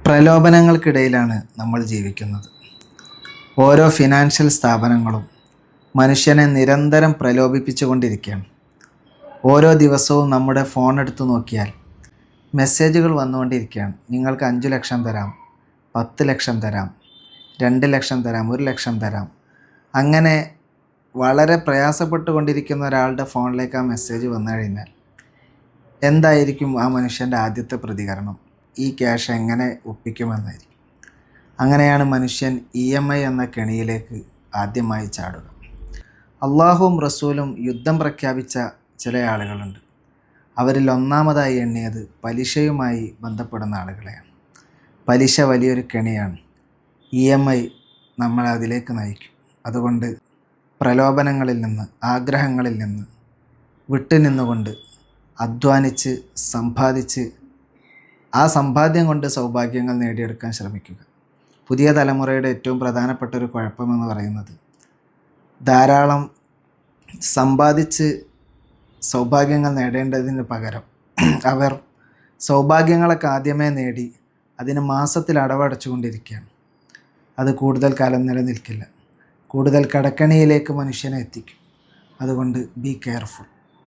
പ്രലോഭനങ്ങൾക്കിടയിലാണ് നമ്മൾ ജീവിക്കുന്നത്. ഓരോ ഫിനാൻഷ്യൽ സ്ഥാപനങ്ങളും മനുഷ്യനെ നിരന്തരം പ്രലോഭിപ്പിച്ചുകൊണ്ടിരിക്കുകയാണ്. ഓരോ ദിവസവും നമ്മുടെ ഫോൺ എടുത്ത് നോക്കിയാൽ മെസ്സേജുകൾ വന്നുകൊണ്ടിരിക്കുകയാണ്. നിങ്ങൾക്ക് 5 ലക്ഷം തരാം, 10 ലക്ഷം തരാം, 2 ലക്ഷം തരാം, 1 ലക്ഷം തരാം. അങ്ങനെ വളരെ പ്രയാസപ്പെട്ടുകൊണ്ടിരിക്കുന്ന ഒരാളുടെ ഫോണിലേക്ക് ആ മെസ്സേജ് വന്നു കഴിഞ്ഞാൽ എന്തായിരിക്കും ആ മനുഷ്യൻ്റെ ആദ്യത്തെ പ്രതികരണം? ഈ ക്യാഷ് എങ്ങനെ ഒപ്പിക്കുമെന്നായിരിക്കും. അങ്ങനെയാണ് മനുഷ്യൻ EMI എന്ന കെണിയിലേക്ക് ആദ്യമായി ചാടുക. അള്ളാഹുവും റസൂലും യുദ്ധം പ്രഖ്യാപിച്ച ചില ആളുകളുണ്ട്. അവരിൽ ഒന്നാമതായി എണ്ണിയത് പലിശയുമായി ബന്ധപ്പെടുന്ന ആളുകളെയാണ്. പലിശ വലിയൊരു കെണിയാണ്. EMI നമ്മളെ അതിലേക്ക് നയിക്കും. അതുകൊണ്ട് പ്രലോഭനങ്ങളിൽ നിന്ന്, ആഗ്രഹങ്ങളിൽ നിന്ന് വിട്ടുനിന്നുകൊണ്ട് അധ്വാനിച്ച് സമ്പാദിച്ച് ആ സമ്പാദ്യം കൊണ്ട് സൗഭാഗ്യങ്ങൾ നേടിയെടുക്കാൻ ശ്രമിക്കുക. പുതിയ തലമുറയുടെ ഏറ്റവും പ്രധാനപ്പെട്ട ഒരു കുഴപ്പമെന്ന് പറയുന്നത് ധാരാളം സമ്പാദിച്ച് സൗഭാഗ്യങ്ങൾ നേടേണ്ടതിന് പകരം അവർ സൗഭാഗ്യങ്ങളൊക്കെ ആദ്യമേ നേടി അതിന് മാസത്തിൽ അടവടച്ചുകൊണ്ടിരിക്കുകയാണ്. അത് കൂടുതൽ കാലം നിലനിൽക്കില്ല. കൂടുതൽ കടക്കണിയിലേക്ക് മനുഷ്യനെ എത്തിക്കും. അതുകൊണ്ട് ബി കെയർഫുൾ.